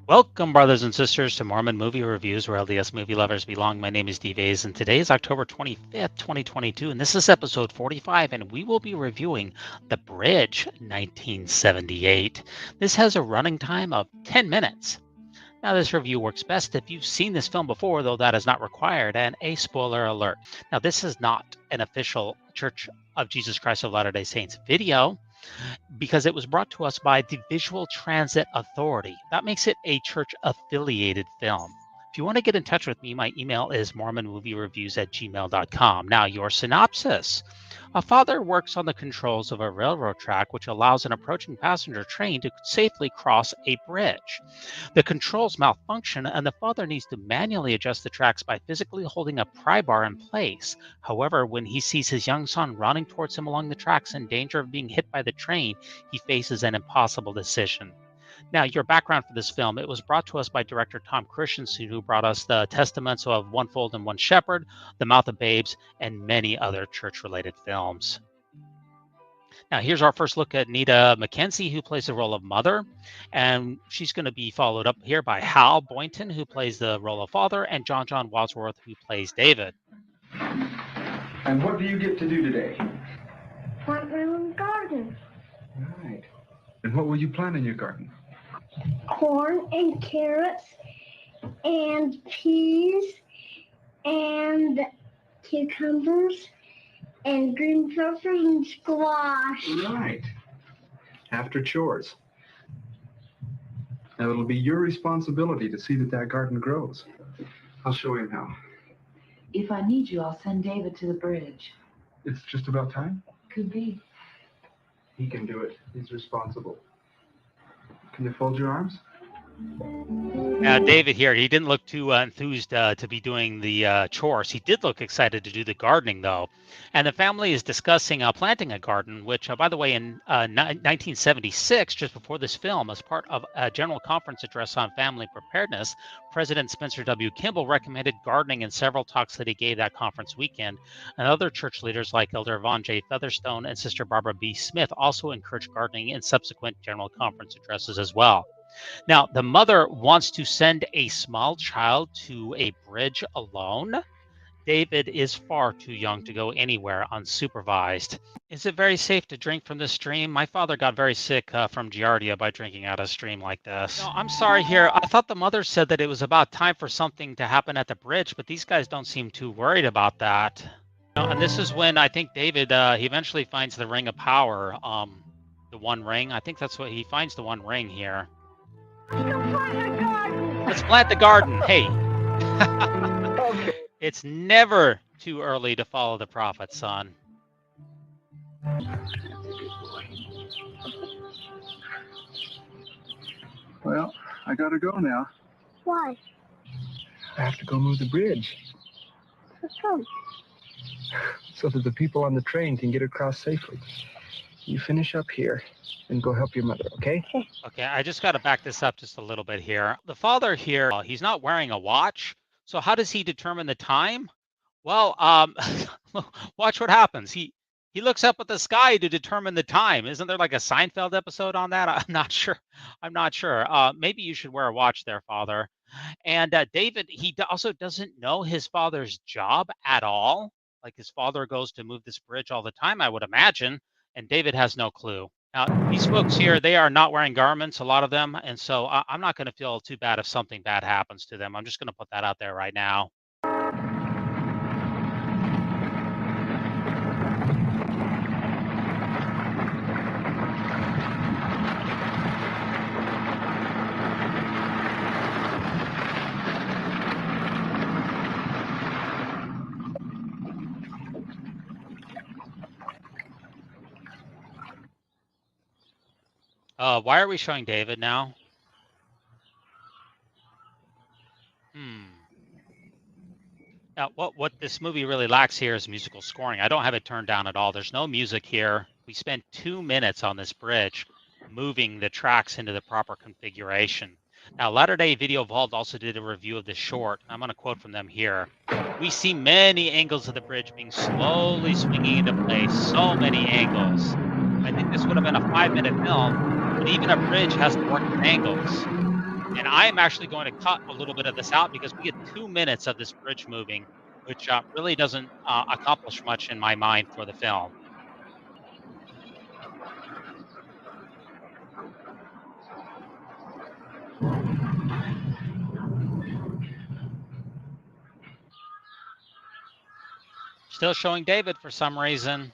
Welcome, brothers and sisters, to Mormon Movie Reviews, where LDS movie lovers belong. My name is Steve A's, and today is October 25th, 2022, and this is episode 45, and we will be reviewing The Bridge, 1978. This has a running time of 10 minutes. Now, this review works best if you've seen this film before, though that is not required, and a spoiler alert. Now, this is not an official Church of Jesus Christ of Latter-day Saints video, because it was brought to us by the Visual Transit Authority. That makes it a church-affiliated film. If you want to get in touch with me, my email is mormonmoviereviews@gmail.com. Now, your synopsis. A father works on the controls of a railroad track which allows an approaching passenger train to safely cross a bridge. The controls malfunction, and the father needs to manually adjust the tracks by physically holding a pry bar in place. However, when he sees his young son running towards him along the tracks in danger of being hit by the train, he faces an impossible decision. Now, your background for this film, it was brought to us by director Tom Christensen, who brought us the Testaments of One Fold and One Shepherd, The Mouth of Babes, and many other church-related films. Now, here's our first look at Nita McKenzie, who plays the role of mother, and she's going to be followed up here by Hal Boynton, who plays the role of father, and John Wadsworth, who plays David. And what do you get to do today? Plant my own garden. Right. And what will you plant in your garden? Corn and carrots and peas and cucumbers and green peppers and squash. Right. After chores. Now, it'll be your responsibility to see that that garden grows. I'll show him how. If I need you, I'll send David to the bridge. It's just about time. Could be. He can do it. He's responsible. Can you fold your arms? Now, David here, he didn't look too enthused to be doing the chores. He did look excited to do the gardening, though. And the family is discussing planting a garden, which, by the way, in 1976, just before this film, as part of a general conference address on family preparedness, President Spencer W. Kimball recommended gardening in several talks that he gave that conference weekend. And other church leaders like Elder Vaughn J. Featherstone and Sister Barbara B. Smith also encouraged gardening in subsequent general conference addresses as well. Now, the mother wants to send a small child to a bridge alone. David is far too young to go anywhere unsupervised. Is it very safe to drink from this stream? My father got very sick from Giardia by drinking out of a stream like this. No, I'm sorry here. I thought the mother said that it was about time for something to happen at the bridge, but these guys don't seem too worried about that. And this is when I think David, he eventually finds the Ring of Power, the One Ring. I think that's what he finds, the One Ring here. Let's plant the garden. Hey. Okay. It's never too early to follow the prophet, son. Well, I gotta go now. Why? I have to go move the bridge How come? so that the people on the train can get across safely. You finish up here and go help your mother, okay? Okay, I just got to back this up just a little bit here. The father here, he's not wearing a watch. So how does he determine the time? Well, watch what happens. He looks up at the sky to determine the time. Isn't there like a Seinfeld episode on that? I'm not sure. Maybe you should wear a watch there, father. And David, he also doesn't know his father's job at all. Like his father goes to move this bridge all the time, I would imagine. And David has no clue. Now, these folks here, they are not wearing garments, a lot of them. And so I'm not going to feel too bad if something bad happens to them. I'm just going to put that out there right now. Why are we showing David now? Now, what this movie really lacks here is musical scoring. I don't have it turned down at all. There's no music here. We spent 2 minutes on this bridge moving the tracks into the proper configuration. Now, Latter-day Video Vault also did a review of this short. I'm going to quote from them here. We see many angles of the bridge being slowly swinging into place. So many angles. I think this would have been a 5-minute film, but even a bridge has to work with angles. And I am actually going to cut a little bit of this out because we get 2 minutes of this bridge moving, which really doesn't accomplish much in my mind for the film. Still showing David for some reason.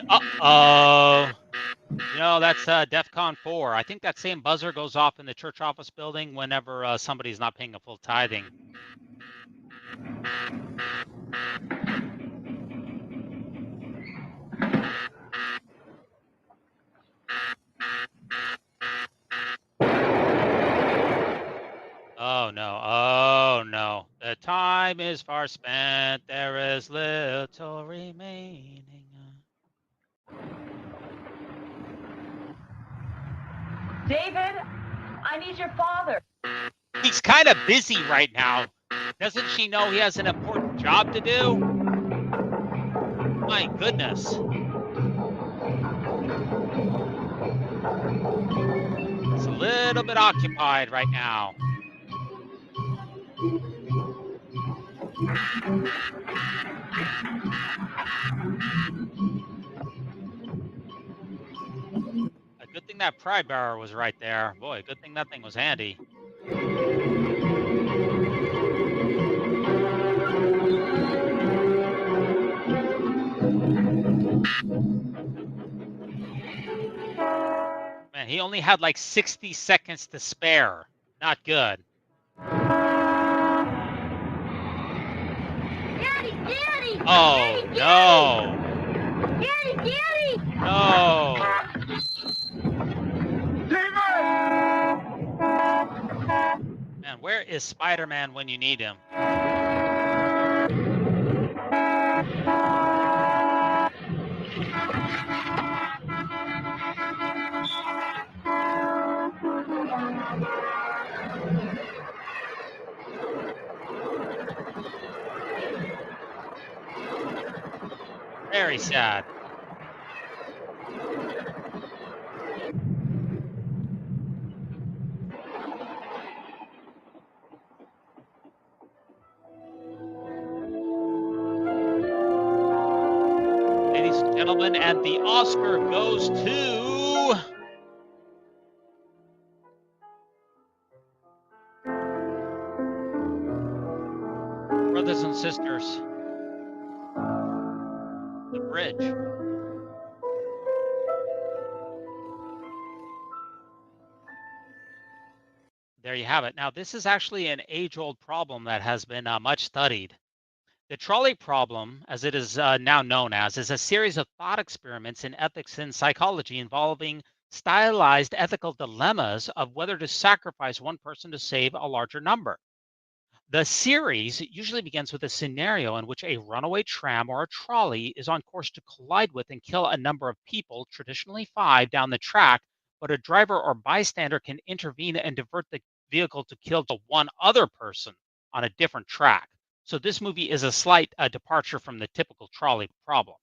Uh-oh. That's DEFCON 4. I think that same buzzer goes off in the church office building whenever somebody's not paying a full tithing. Oh, no. Oh, no. The time is far spent. There is little remaining. David, I need your father. He's kind of busy right now. Doesn't she know he has an important job to do? My goodness. He's a little bit occupied right now. A good thing that pry bar was right there. Boy, good thing that thing was handy. Man, he only had like 60 seconds to spare. Not good. Daddy, Daddy! Oh, Daddy, no. Daddy, Daddy! No. Man, where is Spider-Man when you need him? Very sad. Ladies and gentlemen, and the Oscar goes to... Brothers and sisters, The Bridge. There you have it. Now, this is actually an age-old problem that has been much studied. The trolley problem, as it is now known as, is a series of thought experiments in ethics and psychology involving stylized ethical dilemmas of whether to sacrifice one person to save a larger number. The series usually begins with a scenario in which a runaway tram or a trolley is on course to collide with and kill a number of people, traditionally 5, down the track, but a driver or bystander can intervene and divert the vehicle to kill the one other person on a different track. So this movie is a slight departure from the typical trolley problem.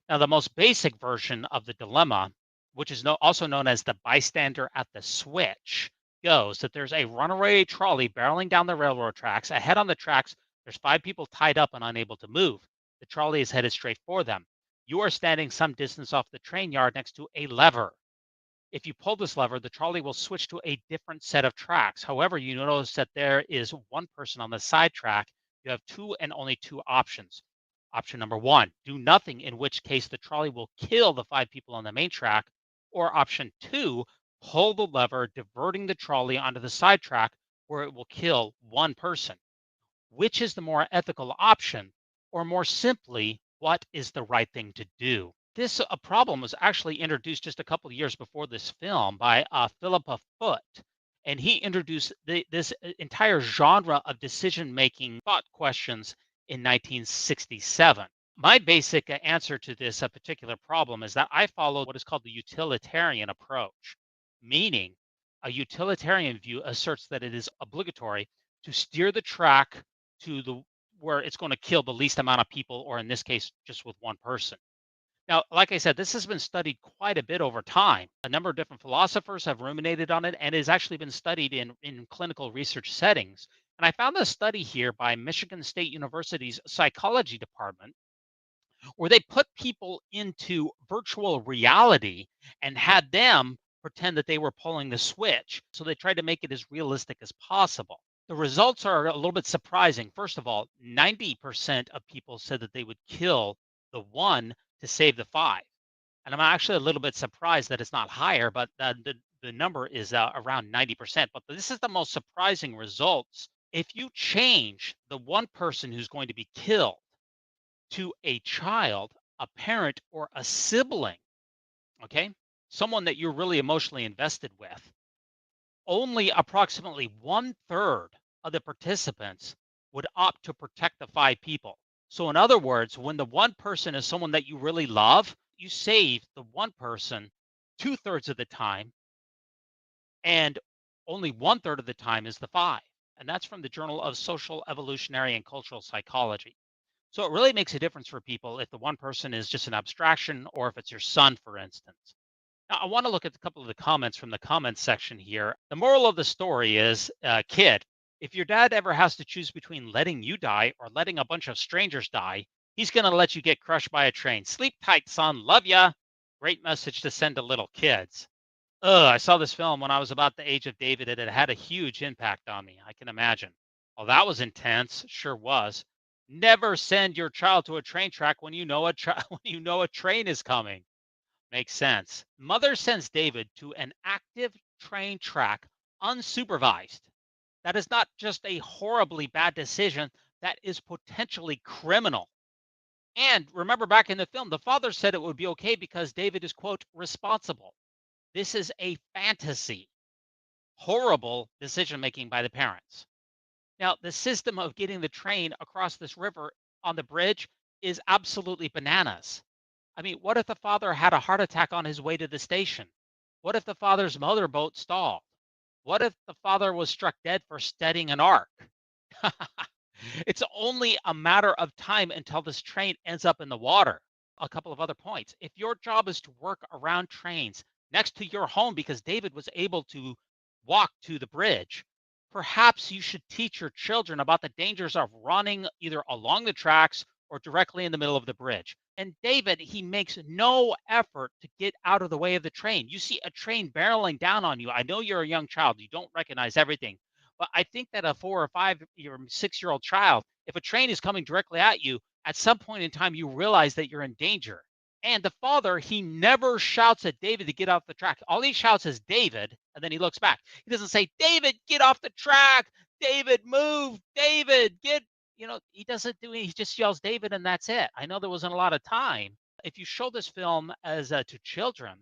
Now, the most basic version of the dilemma, which is also known as the bystander at the switch, goes that there's a runaway trolley barreling down the railroad tracks. Ahead on the tracks, there's 5 people tied up and unable to move. The trolley is headed straight for them. You are standing some distance off the train yard next to a lever. If you pull this lever, the trolley will switch to a different set of tracks. However, you notice that there is one person on the side track. You have 2 and only 2 options. Option number 1, do nothing, in which case the trolley will kill the 5 people on the main track. Or option 2, pull the lever, diverting the trolley onto the side track where it will kill 1 person. Which is the more ethical option? Or more simply, what is the right thing to do? This problem was actually introduced just a couple of years before this film by Philippa Foot. And he introduced this entire genre of decision-making thought questions in 1967. My basic answer to this particular problem is that I follow what is called the utilitarian approach, meaning a utilitarian view asserts that it is obligatory to steer the track to where it's going to kill the least amount of people, or in this case, just with 1 person. Now, like I said, this has been studied quite a bit over time. A number of different philosophers have ruminated on it, and it has actually been studied in clinical research settings. And I found a study here by Michigan State University's psychology department where they put people into virtual reality and had them pretend that they were pulling the switch. So they tried to make it as realistic as possible. The results are a little bit surprising. First of all, 90% of people said that they would kill the one to save the five. And I'm actually a little bit surprised that it's not higher, but the number is around 90%. But this is the most surprising results. If you change the one person who's going to be killed to a child, a parent, or a sibling, okay, someone that you're really emotionally invested with, only approximately 1/3 of the participants would opt to protect the five people. So, in other words, when the one person is someone that you really love, you save the one person 2/3 of the time, and only 1/3 of the time is the five. And that's from the Journal of Social, Evolutionary, and Cultural Psychology. So, it really makes a difference for people if the one person is just an abstraction or if it's your son, for instance. Now, I want to look at a couple of the comments from the comments section here. The moral of the story is, kid, if your dad ever has to choose between letting you die or letting a bunch of strangers die, he's going to let you get crushed by a train. Sleep tight, son. Love ya. Great message to send to little kids. Ugh, I saw this film when I was about the age of David, and it had a huge impact on me. I can imagine. Well, that was intense. Sure was. Never send your child to a train track when you know when you know a train is coming. Makes sense. Mother sends David to an active train track unsupervised. That is not just a horribly bad decision, that is potentially criminal. And remember back in the film, the father said it would be okay because David is, quote, responsible. This is a fantasy. Horrible decision making by the parents. Now, the system of getting the train across this river on the bridge is absolutely bananas. I mean, what if the father had a heart attack on his way to the station? What if the father's motorboat stalled? What if the father was struck dead for steadying an ark? It's only a matter of time until this train ends up in the water. A couple of other points. If your job is to work around trains next to your home because David was able to walk to the bridge, perhaps you should teach your children about the dangers of running either along the tracks or directly in the middle of the bridge. And David, he makes no effort to get out of the way of the train. You see a train barreling down on you. I know you're a young child, you don't recognize everything. But I think that a 4 or 5 or 6-year-old child, if a train is coming directly at you, at some point in time, you realize that you're in danger. And the father, he never shouts at David to get off the track. All he shouts is David, and then he looks back. He doesn't say, David, get off the track. David, move. David, get, he doesn't do it. He just yells David, and that's it. I know there wasn't a lot of time. If you show this film as to children,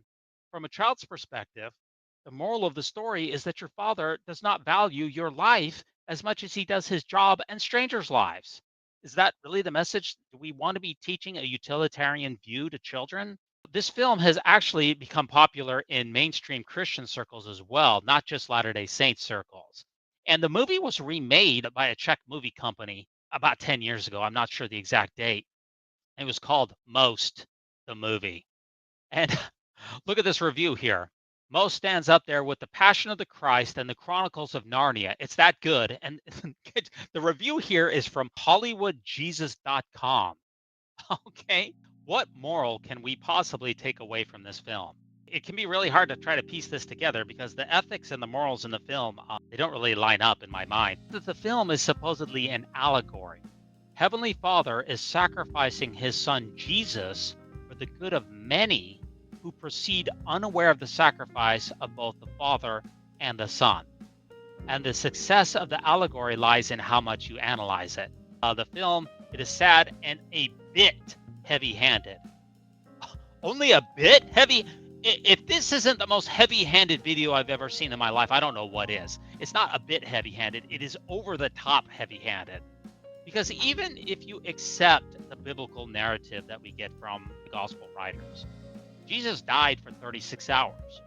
from a child's perspective, the moral of the story is that your father does not value your life as much as he does his job and strangers' lives. Is that really the message? Do we want to be teaching a utilitarian view to children? This film has actually become popular in mainstream Christian circles as well, not just Latter-day Saints circles. And the movie was remade by a Czech movie company about 10 years ago. I'm not sure the exact date. It was called Most, the movie. And look at this review here. Most stands up there with The Passion of the Christ and The Chronicles of Narnia. It's that good. And the review here is from HollywoodJesus.com. Okay. What moral can we possibly take away from this film? It can be really hard to try to piece this together because the ethics and the morals in the film, they don't really line up in my mind. The film is supposedly an allegory. Heavenly Father is sacrificing his son Jesus for the good of many who proceed unaware of the sacrifice of both the Father and the Son. And the success of the allegory lies in how much you analyze it. The film, it is sad and a bit heavy-handed. Only a bit heavy? If this isn't the most heavy-handed video I've ever seen in my life, I don't know what is. It's not a bit heavy-handed. It is over-the-top heavy-handed. Because even if you accept the biblical narrative that we get from the gospel writers, Jesus died for 36 hours.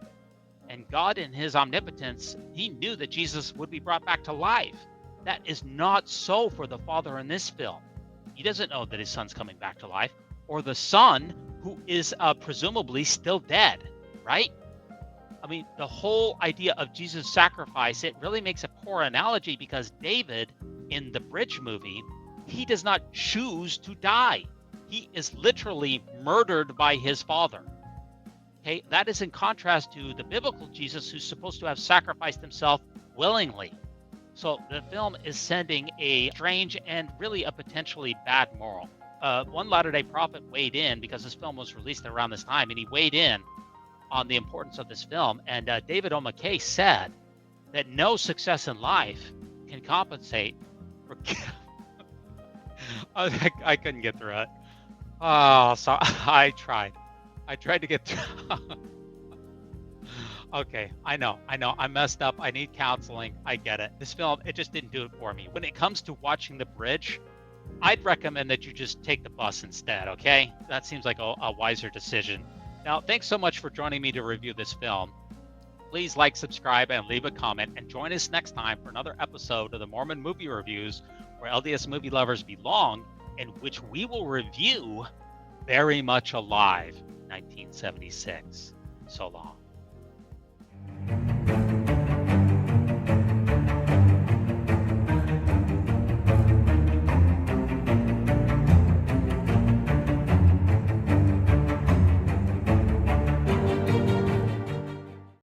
And God, in his omnipotence, he knew that Jesus would be brought back to life. That is not so for the Father in this film. He doesn't know that his son's coming back to life, or the Son, who is presumably still dead, right? I mean, the whole idea of Jesus' sacrifice, it really makes a poor analogy because David in the Bridge movie, he does not choose to die. He is literally murdered by his father. Okay, that is in contrast to the biblical Jesus who's supposed to have sacrificed himself willingly. So the film is sending a strange and really a potentially bad moral. One Latter-day Prophet weighed in because this film was released around this time, and he weighed in on the importance of this film. And David O. McKay said that no success in life can compensate for. I couldn't get through it. Oh, so I tried. I tried to get through. Okay, I know. I messed up. I need counseling. I get it. This film, it just didn't do it for me. When it comes to watching The Bridge, I'd recommend that you just take the bus instead, okay? That seems like a wiser decision. Now, thanks so much for joining me to review this film. Please like, subscribe, and leave a comment, and join us next time for another episode of the Mormon Movie Reviews, where LDS movie lovers belong, in which we will review Very Much Alive, 1976. So long.